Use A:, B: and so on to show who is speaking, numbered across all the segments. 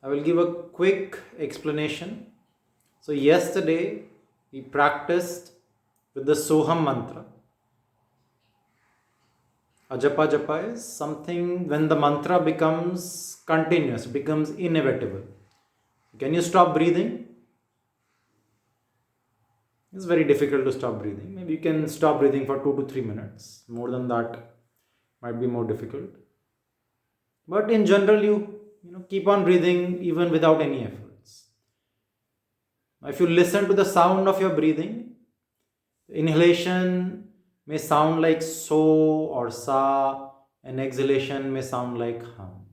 A: I will give a quick explanation. So yesterday we practiced with the Soham mantra. Ajapa japa is something when the mantra becomes continuous, becomes inevitable. Can you stop breathing? It's very difficult to stop breathing. Maybe you can stop breathing for 2 to 3 minutes. More than that might be more difficult. But in general, you keep on breathing even without any efforts. Now, if you listen to the sound of your breathing, inhalation may sound like so or sa, and exhalation may sound like hum.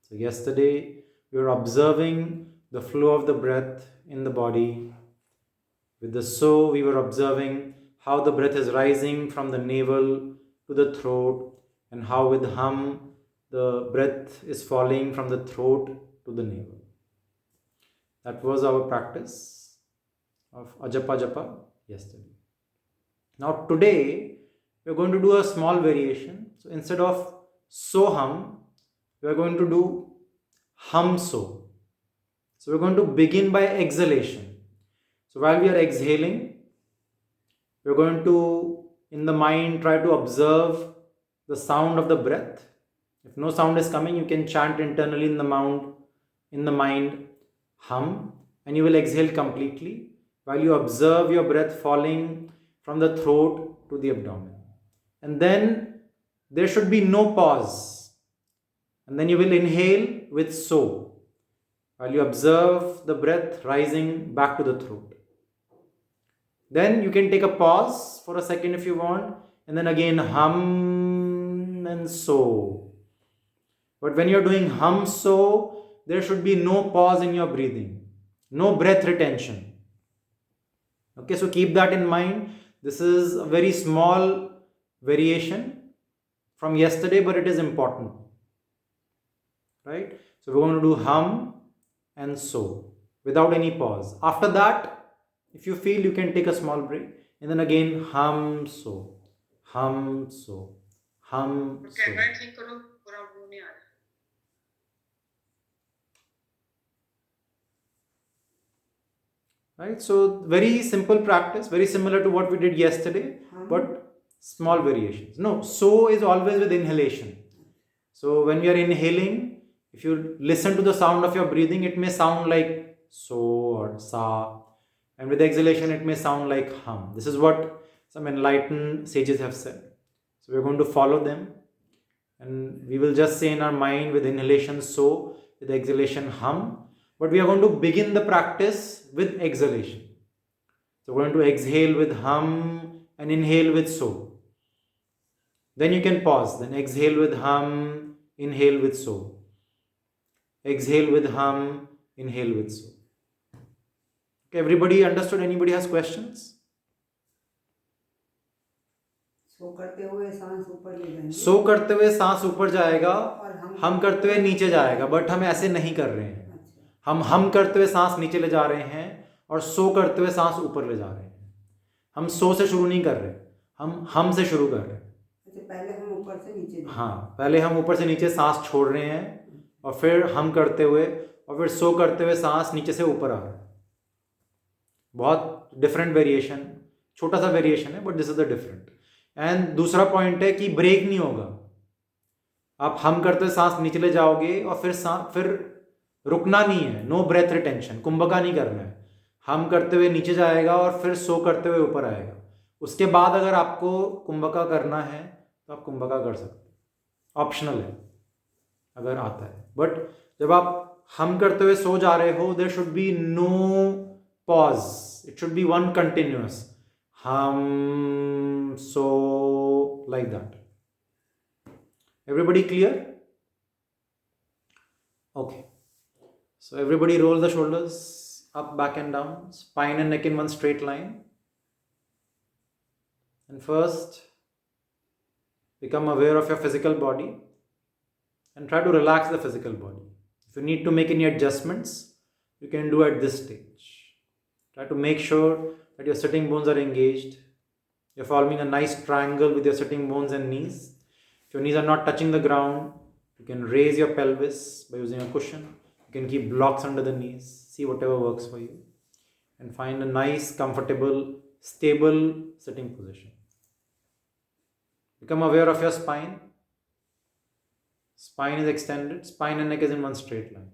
A: So yesterday we were observing the flow of the breath in the body. With the so, we were observing how the breath is rising from the navel to the throat, and how with hum the breath is falling from the throat to the navel. That was our practice of Ajapa Japa yesterday. Now today we are going to do a small variation. So instead of so hum, we are going to do hum so. So we're going to begin by exhalation. So while we are exhaling, we're going to, in the mind, try to observe the sound of the breath. If no sound is coming, you can chant internally in the mind, hum, and you will exhale completely while you observe your breath falling from the throat to the abdomen. And then there should be no pause. And then you will inhale with so, while you observe the breath rising back to the throat. Then you can take a pause for a second if you want, and then again hum and so. But when you're doing hum so, there should be no pause in your breathing, no breath retention. Okay, so keep that in mind. This is a very small variation from yesterday, but it is important. Right? So we're going to do hum and so without any pause. After that, if you feel, you can take a small break, and then again hum so, hum so, hum so. Right? So very simple practice, very similar to what we did yesterday, but small variations. No, so is always with inhalation. So when we are inhaling, if you listen to the sound of your breathing, it may sound like so or sa. And with exhalation, it may sound like hum. This is what some enlightened sages have said. So we're going to follow them. And we will just say in our mind with inhalation so, with exhalation hum. But we are going to begin the practice with exhalation. So we're going to exhale with hum and inhale with so. Then you can pause. Then exhale with hum, inhale with so. Exhale with hum, inhale with so. Okay, everybody understood? Anybody has questions?
B: सो करते हुए सांस ऊपर ले जाएंगे,
A: सो करते हुए सांस ऊपर जाएगा, हम करते हुए नीचे जाएगा, बट हम ऐसे नहीं कर रहे हैं.
B: अच्छा,
A: हम करते हुए सांस नीचे ले जा रहे हैं और सो करते हुए सांस ऊपर ले जा रहे हैं. हम सो से शुरू नहीं कर रहे, हम से शुरू कर रहे हैं.
B: अच्छा, पहले हम ऊपर से नीचे जाएंगे.
A: हाँ, पहले हम ऊपर से नीचे सांस छोड़ रहे हैं और फिर हम करते हुए और फिर सो करते हुए सांस नीचे से ऊपर आ रहा है. बहुत डिफरेंट वेरिएशन, छोटा सा वेरिएशन है, but this is the different. And दूसरा पॉइंट है कि ब्रेक नहीं होगा. आप हम करते हुए सांस नीचे ले जाओगे और फिर रुकना नहीं है. नो ब्रेथ रिटेंशन, कुंभका नहीं करना है. हम करते हुए नीचे जाएगा और फिर सो करते हुए ऊपर आएगा. उसके बाद अगर आपको कुंभका करना है तो आप कुंभका कर सकते हैं, ऑप्शनल है अगर आता है. बट जब आप हम करते हुए सो जा रहे हो, there should be no pause. It should be one continuous hum, so, like that. Everybody clear? Okay. So everybody roll the shoulders up, back and down, spine and neck in one straight line. And first, become aware of your physical body and try to relax the physical body. If you need to make any adjustments, you can do at this stage. Try to make sure that your sitting bones are engaged. You're forming a nice triangle with your sitting bones and knees. If your knees are not touching the ground, you can raise your pelvis by using a cushion. You can keep blocks under the knees, see whatever works for you, and find a nice, comfortable, stable sitting position. Become aware of your spine. Spine is extended, spine and neck is in one straight line.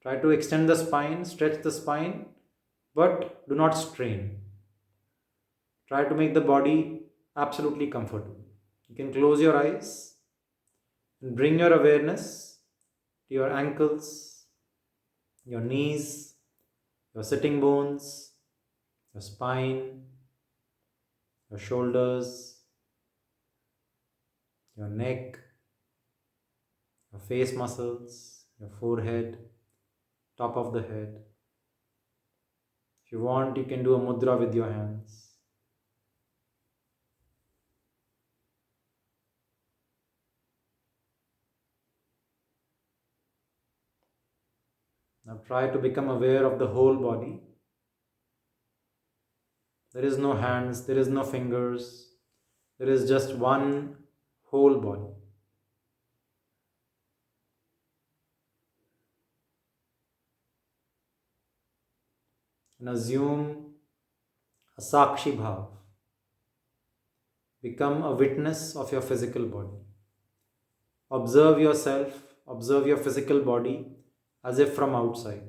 A: Try to extend the spine, stretch the spine, but do not strain. Try to make the body absolutely comfortable. You can close your eyes and bring your awareness to your ankles, your knees, your sitting bones, your spine, your shoulders, your neck, your face muscles, your forehead, top of the head. If you want, you can do a mudra with your hands. Now try to become aware of the whole body. There is no hands, there is no fingers, there is just one whole body. And assume a Sakshi Bhav. Become a witness of your physical body. Observe yourself, observe your physical body as if from outside.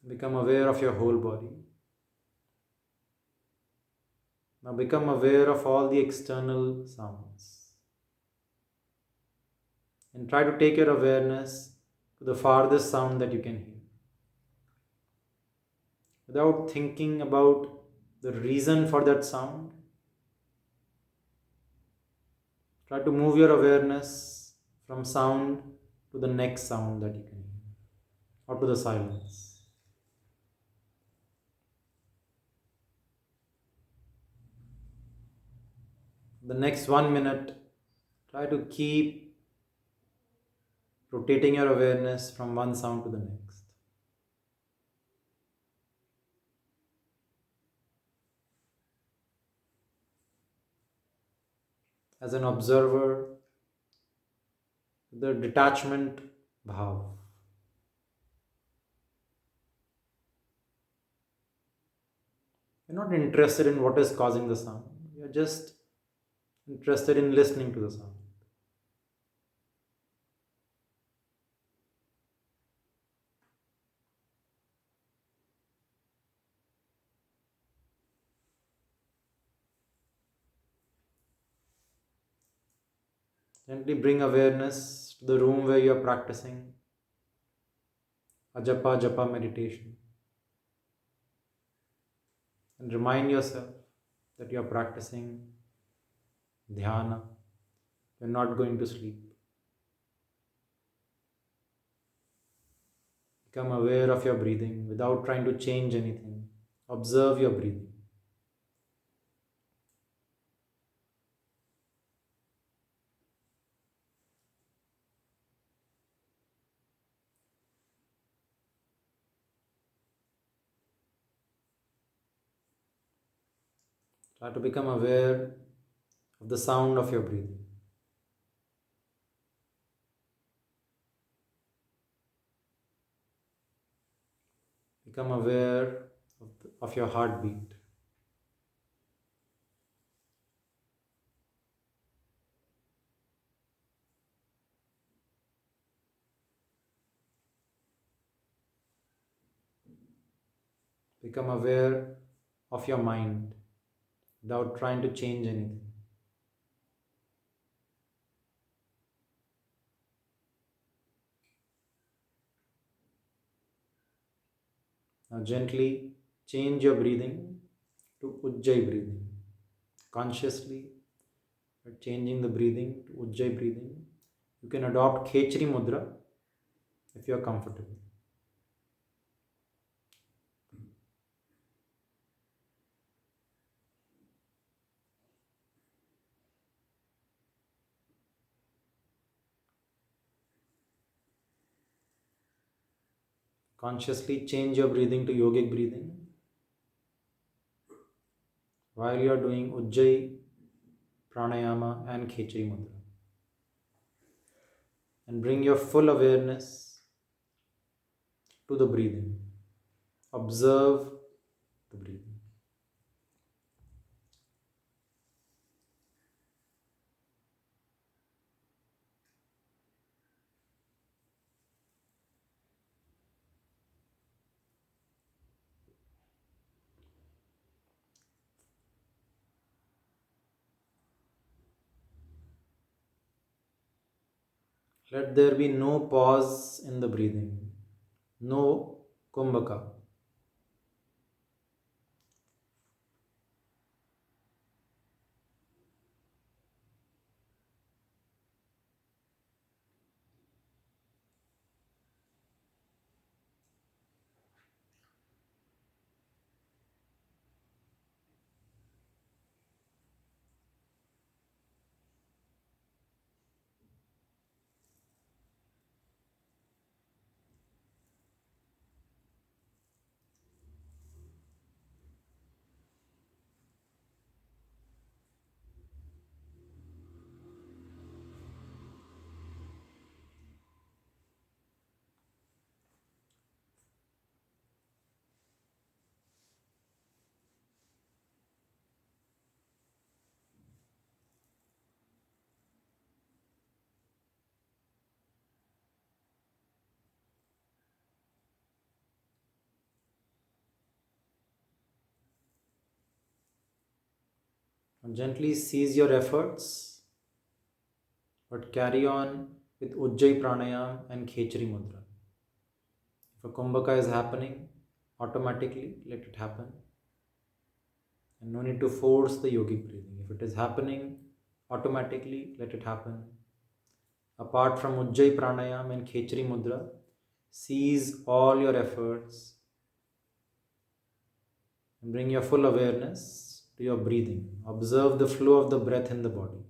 A: Become aware of your whole body. Now become aware of all the external sounds. And try to take your awareness to the farthest sound that you can hear. Without thinking about the reason for that sound, try to move your awareness from sound to the next sound that you can hear, or to the silence. The next 1 minute, try to keep rotating your awareness from one sound to the next. As an observer, the detachment bhav. You're not interested in what is causing the sound. You're just interested in listening to the sound. Gently bring awareness to the room where you are practicing a Japa meditation. And remind yourself that you are practicing dhyana. You're not going to sleep. Become aware of your breathing without trying to change anything. Observe your breathing. Try to become aware of the sound of your breathing. Become aware of your heartbeat. Become aware of your mind without trying to change anything. Now gently change your breathing to Ujjayi breathing. Consciously, by changing the breathing to Ujjayi breathing, you can adopt Khechri Mudra if you are comfortable. Consciously change your breathing to yogic breathing. While you are doing Ujjayi, pranayama, and Khechari Mudra. And bring your full awareness to the breathing. Observe the breathing. Let there be no pause in the breathing, no kumbhaka. And gently cease your efforts, but carry on with Ujjayi Pranayam and Khechari Mudra. If a kumbhaka is happening, automatically let it happen. And no need to force the yogic breathing. If it is happening, automatically let it happen. Apart from Ujjayi Pranayam and Khechari Mudra, cease all your efforts and bring your full awareness to your breathing. Observe the flow of the breath in the body.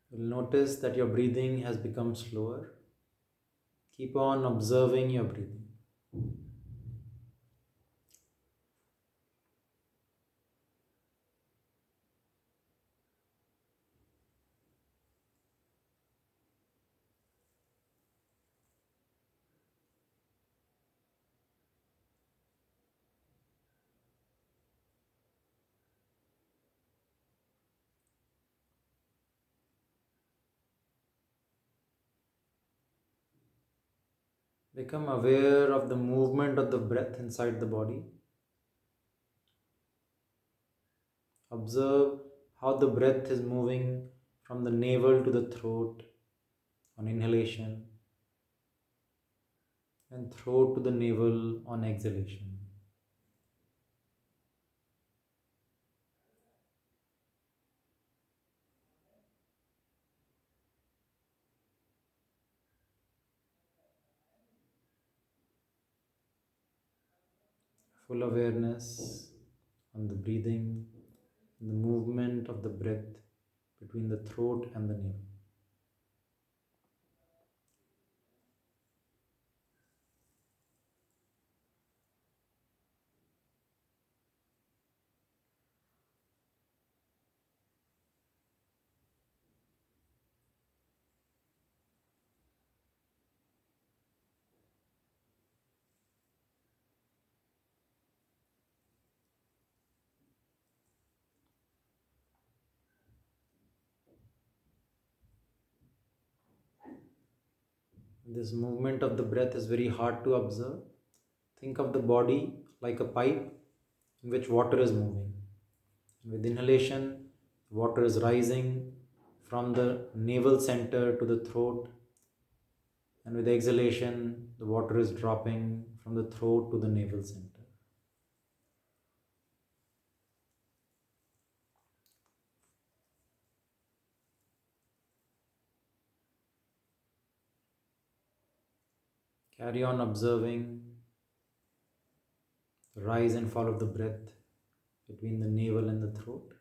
A: You'll notice that your breathing has become slower. Keep on observing your breathing. Become aware of the movement of the breath inside the body. Observe how the breath is moving from the navel to the throat on inhalation and throat to the navel on exhalation. Full awareness on the breathing, the movement of the breath between the throat and the navel. This movement of the breath is very hard to observe. Think of the body like a pipe in which water is moving. With inhalation, water is rising from the navel center to the throat, and with exhalation, the water is dropping from the throat to the navel center. Carry on observing the rise and fall of the breath between the navel and the throat.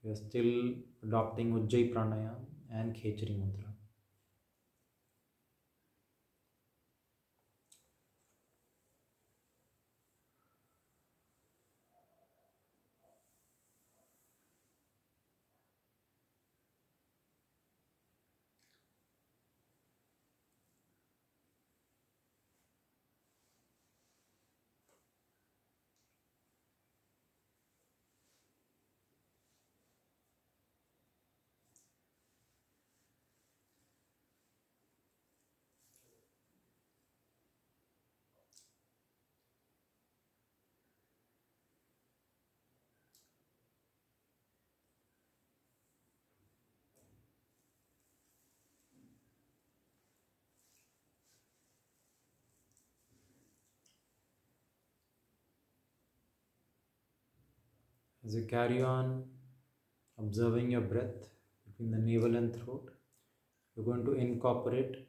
A: We are still adopting Ujjayi Pranayam and Khechari Mudra. As you carry on observing your breath between the navel and throat, you're going to incorporate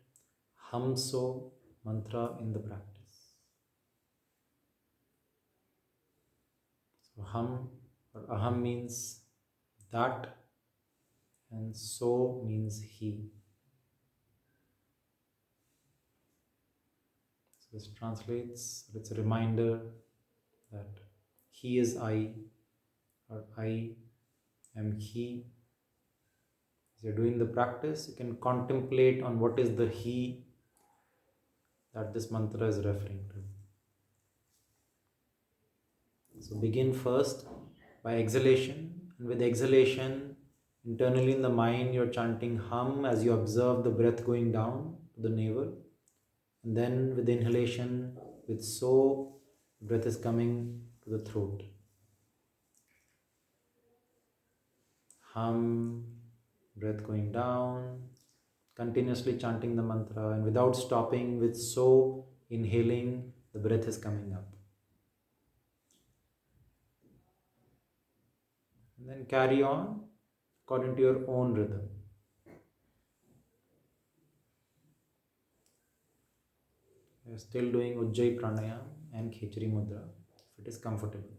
A: Hum So mantra in the practice. So Hum or Aham means that, and So means he. So this translates, it's a reminder that he is I, or I am he. As you're doing the practice, you can contemplate on what is the he that this mantra is referring to. So begin first by exhalation, and with exhalation, internally in the mind, you're chanting hum as you observe the breath going down to the navel. And then with inhalation, with so, breath is coming to the throat. Hum, breath going down, continuously chanting the mantra, and without stopping, with so, inhaling, the breath is coming up. And then carry on according to your own rhythm. You're still doing Ujjayi Pranayam and Khechari Mudra if it is comfortable.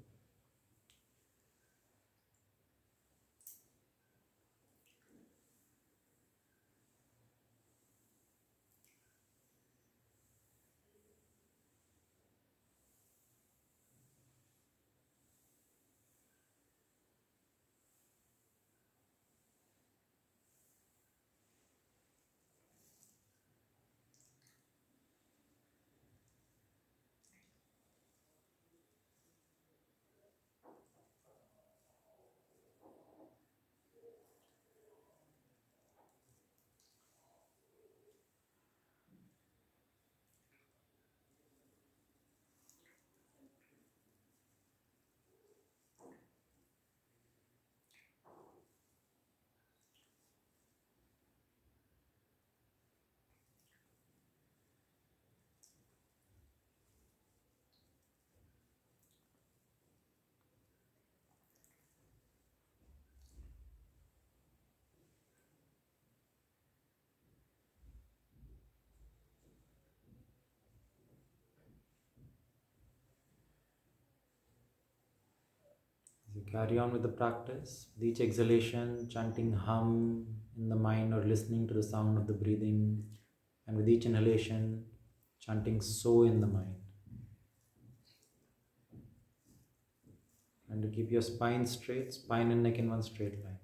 A: As you carry on with the practice, with each exhalation, chanting hum in the mind or listening to the sound of the breathing, and with each inhalation, chanting so in the mind. And to keep your spine straight, spine and neck in one straight line.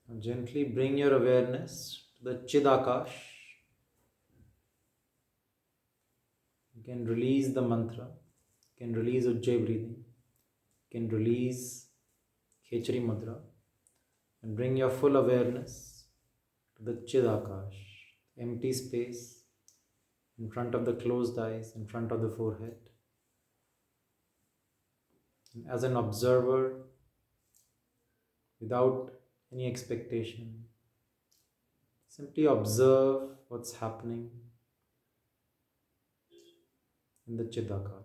A: Now gently bring your awareness to the Chidakash. You can release the mantra, you can release Ujjayi breathing, you can release Khechari Mudra, and bring your full awareness to the Chidakash, empty space in front of the closed eyes, in front of the forehead. And as an observer, without any expectation, simply observe what's happening in the Chidakash.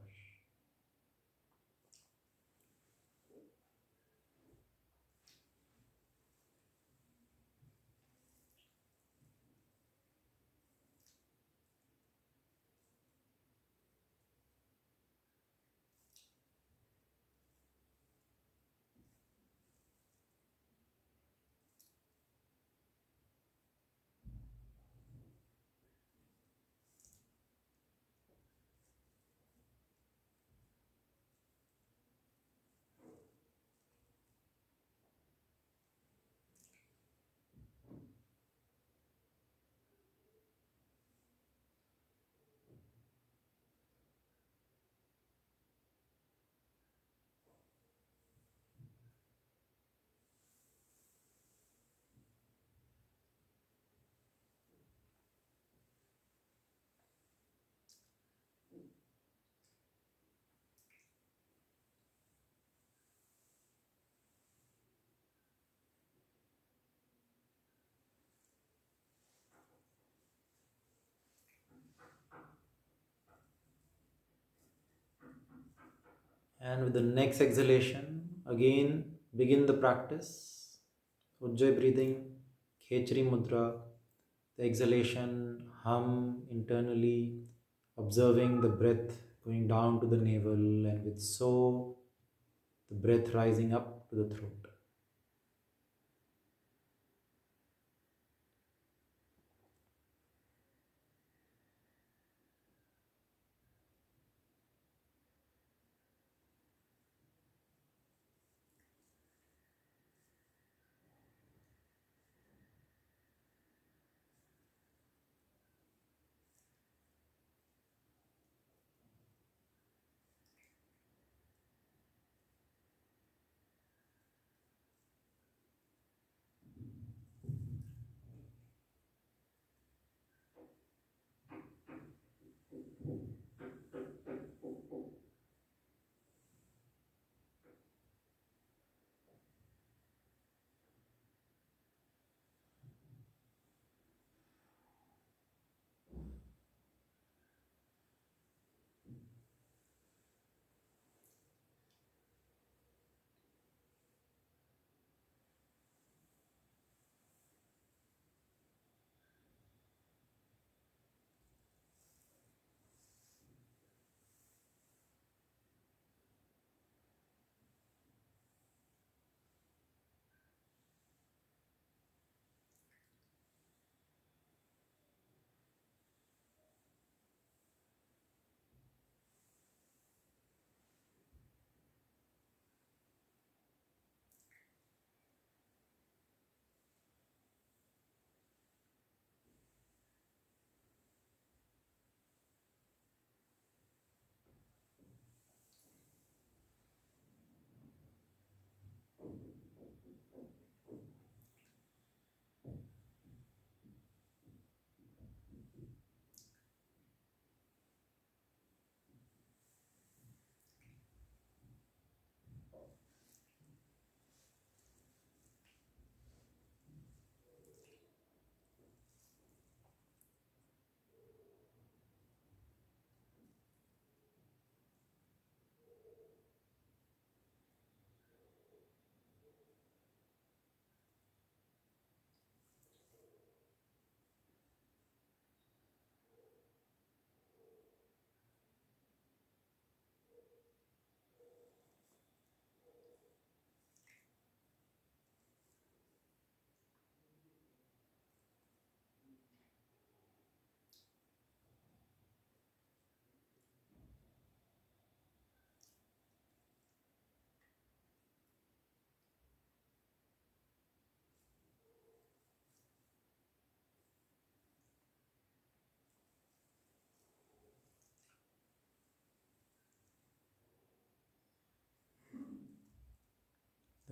A: And with the next exhalation, again begin the practice. Ujjayi breathing, Khechari Mudra, the exhalation, hum internally, observing the breath going down to the navel, and with so, the breath rising up to the throat.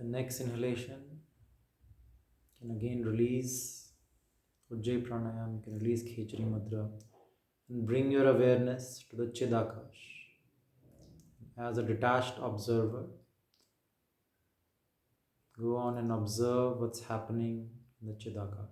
A: The next inhalation, you can again release Ujjayi Pranayam, you can release Khechari Mudra and bring your awareness to the Chidakash. As a detached observer, go on and observe what's happening in the Chidakash.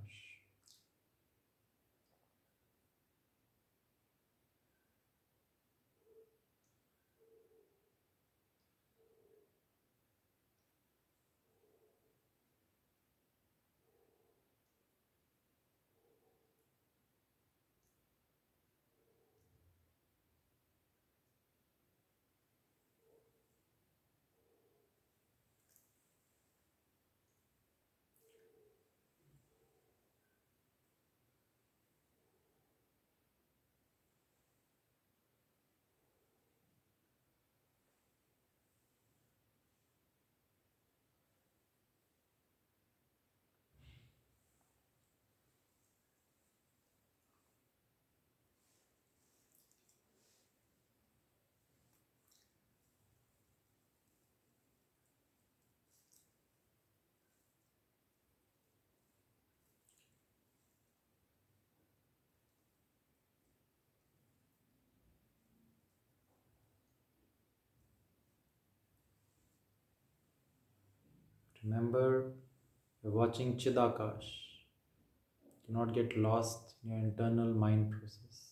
A: Remember, you're watching Chidakash. Do not get lost in your internal mind process.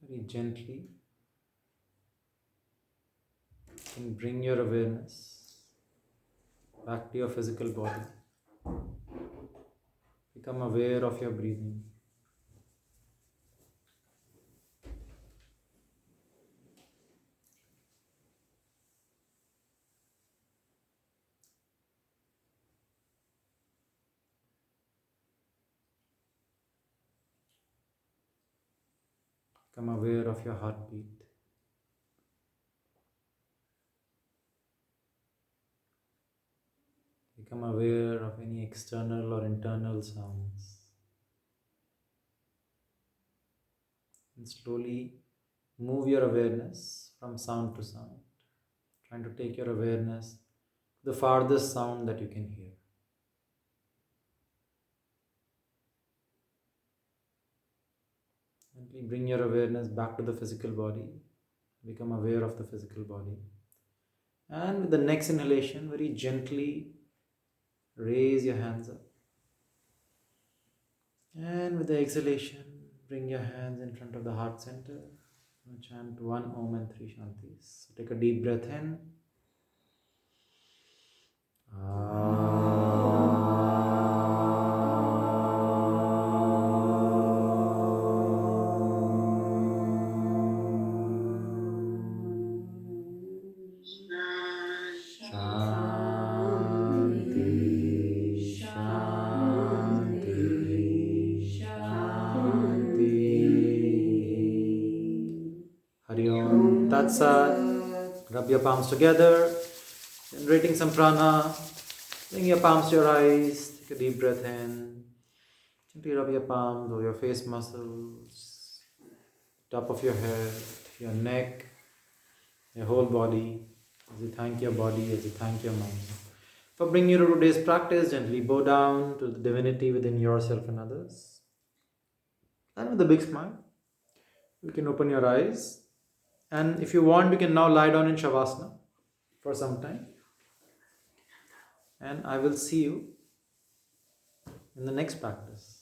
A: Very gently, you can bring your awareness back to your physical body. Become aware of your breathing. Become aware of your heartbeat. Become aware of any external or internal sounds. And slowly move your awareness from sound to sound, trying to take your awareness to the farthest sound that you can hear. Gently bring your awareness back to the physical body. Become aware of the physical body. And with the next inhalation, very gently raise your hands up. And with the exhalation, bring your hands in front of the heart center. Chant 1 Om and 3 Shantis. So take a deep breath in. Shanti, Shanti, Shanti. Hari Om Tat Sat. Rub your palms together, generating some prana. Bring your palms to your eyes. Take a deep breath in. Gently rub your palms over your face muscles, top of your head, your neck, your whole body. As you thank your body, as you thank your mind. For bringing you to today's practice, gently bow down to the divinity within yourself and others. And with a big smile, you can open your eyes. And if you want, you can now lie down in Shavasana for some time. And I will see you in the next practice.